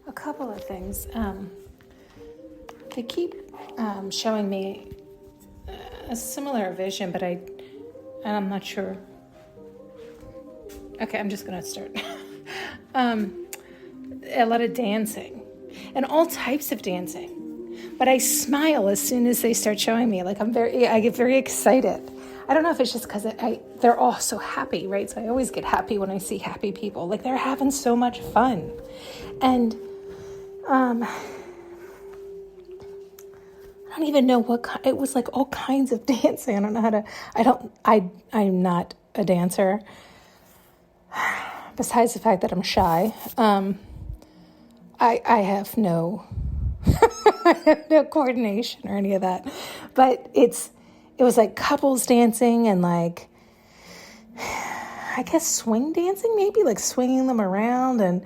A couple of things. They keep showing me a similar vision, but I'm not sure. Okay, I'm just going to start. A lot of dancing and all types of dancing. But I smile as soon as they start showing me. Like I get very excited. I don't know if it's just because they're all so happy, right? So I always get happy when I see happy people. Like they're having so much fun. And I don't even know it was like all kinds of dancing. I don't know how to, I'm not a dancer. Besides the fact that I'm shy, I have no, I have no coordination or any of that. But it was like couples dancing and like, I guess swing dancing, maybe like swinging them around and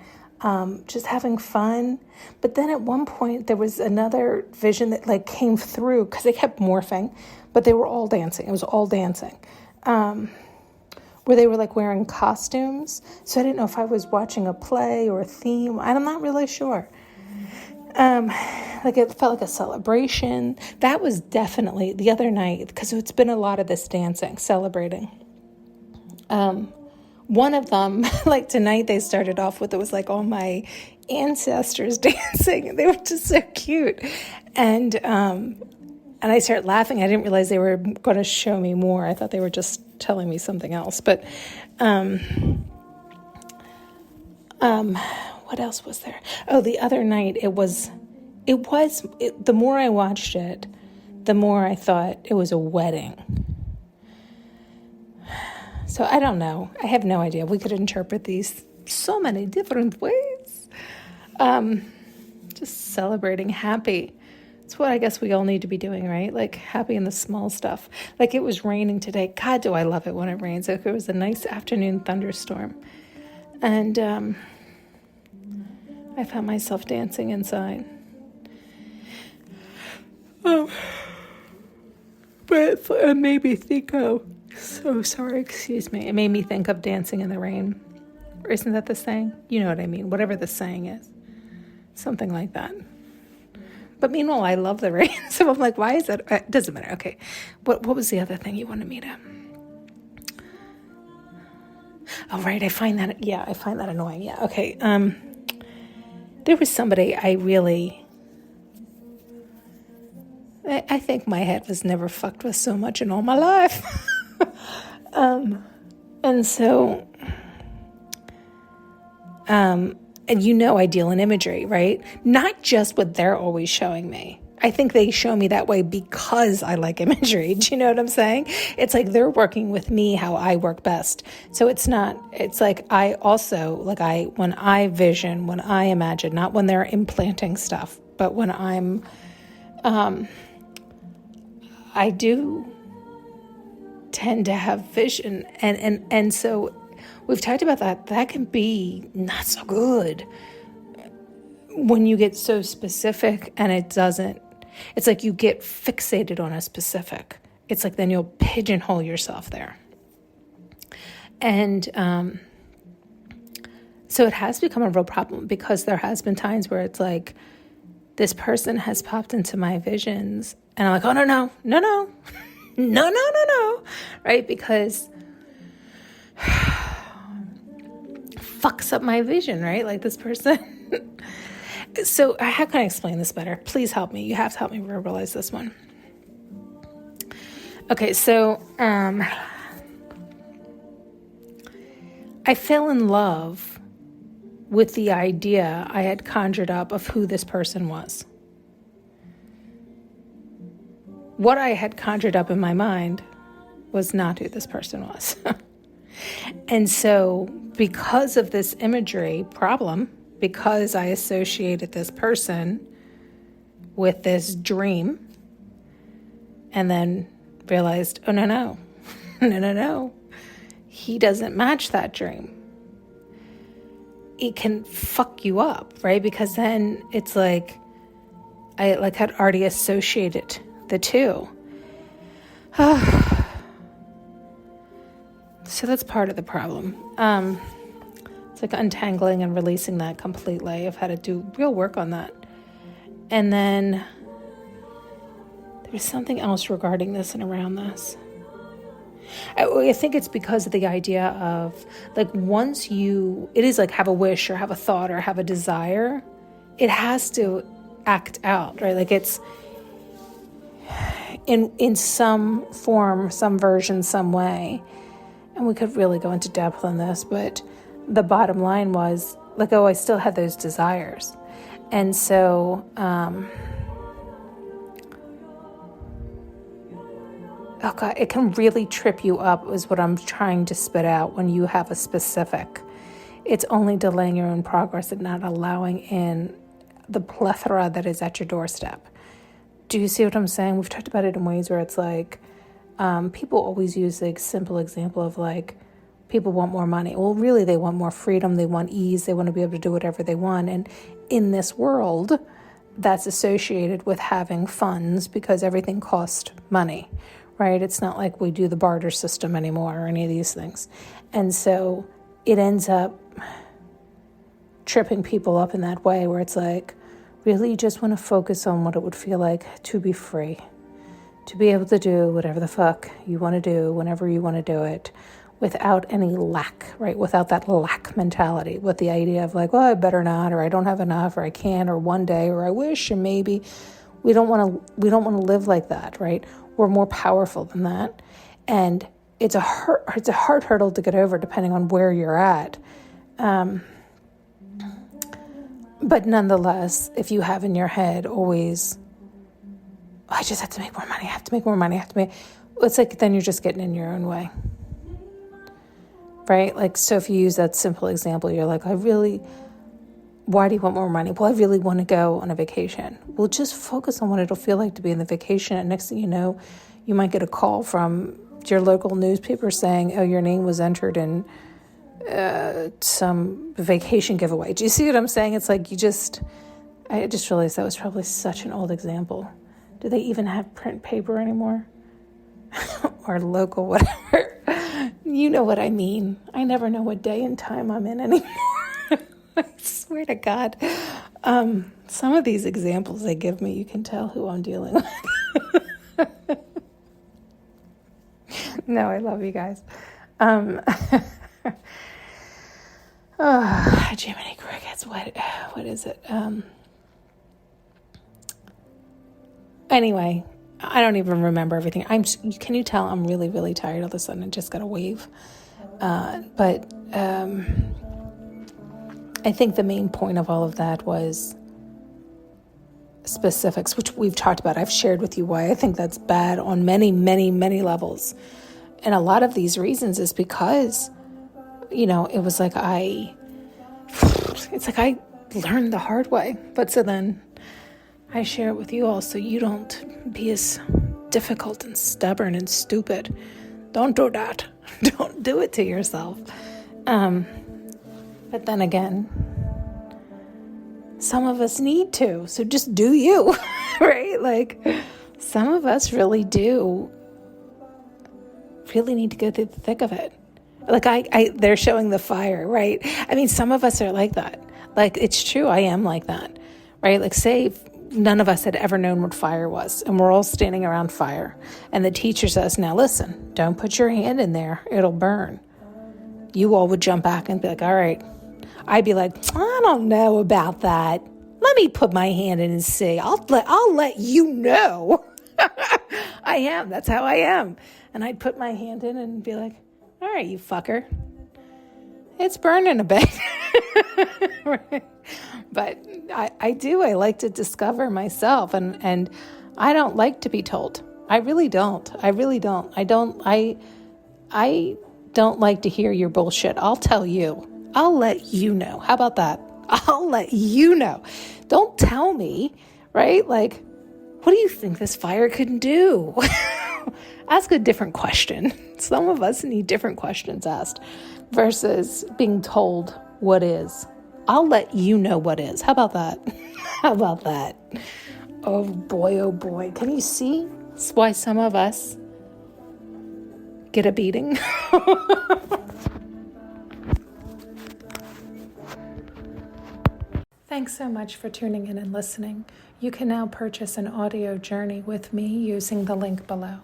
just having fun. But then at one point there was another vision that like came through because they kept morphing, but they were all dancing. It was all dancing. Where they were like wearing costumes. So I didn't know if I was watching a play or a theme. I'm not really sure. Like it felt like a celebration. That was definitely the other night because it's been a lot of this dancing, celebrating. One of them, like tonight, they started off with, it was like all my ancestors dancing. They were just so cute. And I started laughing. I didn't realize they were going to show me more. I thought they were just telling me something else. But what else was there? Oh, the other night the more I watched it, the more I thought it was a wedding. So I don't know. I have no idea. We could interpret these so many different ways. Just celebrating happy. It's what I guess we all need to be doing, right? Like happy in the small stuff. Like it was raining today. God, do I love it when it rains. Like it was a nice afternoon thunderstorm. And I found myself dancing inside. But it made me think of, excuse me. It made me think of dancing in the rain. Or isn't that the saying? You know what I mean. Whatever the saying is. Something like that. But meanwhile, I love the rain. So I'm like, why is that? It doesn't matter. Okay. What was the other thing you wanted me to? Oh, right. I find that annoying. Yeah. Okay. There was somebody I think my head was never fucked with so much in all my life. And so, and I deal in imagery, right? Not just what they're always showing me. I think they show me that way because I like imagery. Do you know what I'm saying? It's like they're working with me how I work best. So it's like I also, when I vision, when I imagine, not when they're implanting stuff, but when I do tend to have vision. And so we've talked about that. That can be not so good when you get so specific and it's like you get fixated on a specific. It's like then you'll pigeonhole yourself there. And so it has become a real problem because there has been times where it's like this person has popped into my visions and I'm like, oh, no, right? Because fucks up my vision, right? Like this person. So how can I explain this better? Please help me. You have to help me verbalize this one. Okay, so I fell in love with the idea I had conjured up of who this person was. What I had conjured up in my mind was not who this person was. And so because of this imagery problem, because I associated this person with this dream and then realized, oh, no, he doesn't match that dream. It can fuck you up, right? Because then it's like, I had already associated the two. So that's part of the problem. It's like untangling and releasing that completely. I've had to do real work on that. And then there was something else regarding this and around this. I think it's because of the idea of like once you, it is like have a wish or have a thought or have a desire, it has to act out, right? Like it's in some form, some version, some way. And we could really go into depth on this, but the bottom line was like, oh, I still had those desires. And so, oh God, it can really trip you up is what I'm trying to spit out when you have a specific. It's only delaying your own progress and not allowing in the plethora that is at your doorstep. Do you see what I'm saying? We've talked about it in ways where it's like, people always use the simple example of like, people want more money. Well, really, they want more freedom. They want ease. They want to be able to do whatever they want. And in this world, that's associated with having funds because everything costs money, right? It's not like we do the barter system anymore or any of these things. And so it ends up tripping people up in that way where it's like, really you just want to focus on what it would feel like to be free, to be able to do whatever the fuck you want to do whenever you want to do it without any lack, right? Without that lack mentality, with the idea of like, well, I better not, or I don't have enough, or I can't, or one day, or I wish, and maybe. We don't want to live like that, right? We're more powerful than that. And it's a hard hurdle to get over depending on where you're at. But nonetheless, if you have in your head always, oh, I just have to make more money, I have to make more money, I have to make, it's like then you're just getting in your own way. Right? Like, so if you use that simple example, you're like, why do you want more money? Well, I really want to go on a vacation. Well, just focus on what it'll feel like to be on the vacation. And next thing you know, you might get a call from your local newspaper saying, oh, your name was entered in some vacation giveaway. Do you see what I'm saying? It's like I just realized that was probably such an old example. Do they even have print paper anymore? Or local, whatever. You know what I mean. I never know what day and time I'm in anymore. I swear to God. Some of these examples they give me, you can tell who I'm dealing with. No, I love you guys. Oh, Jiminy Crickets. What is it? Anyway, I don't even remember everything. Can you tell I'm really, really tired all of a sudden? I just got to wave. But I think the main point of all of that was specifics, which we've talked about. I've shared with you why I think that's bad on many, many, many levels. And a lot of these reasons is because, it was like I learned the hard way. But so then I share it with you all so you don't be as difficult and stubborn and stupid. Don't do that. Don't do it to yourself. But then again, some of us need to, so just do you, right? Like some of us really need to go through the thick of it. Like they're showing the fire, right? I mean, some of us are like that. Like it's true, I am like that, right? Like say none of us had ever known what fire was, and we're all standing around fire, and the teacher says, now listen, don't put your hand in there, it'll burn. You all would jump back and be like, all right. I'd be like, I don't know about that. Let me put my hand in and see. I'll let you know. I am. That's how I am. And I'd put my hand in and be like, all right, you fucker. It's burning a bit. Right? But I like to discover myself, and I don't like to be told. I really don't. I don't like to hear your bullshit. I'll tell you. I'll let you know. How about that? I'll let you know. Don't tell me, right? Like, what do you think this fire could do? Ask a different question. Some of us need different questions asked versus being told what is. I'll let you know what is. How about that? How about that? Oh boy. Can you see? That's why some of us get a beating. Thanks so much for tuning in and listening. You can now purchase an audio journey with me using the link below.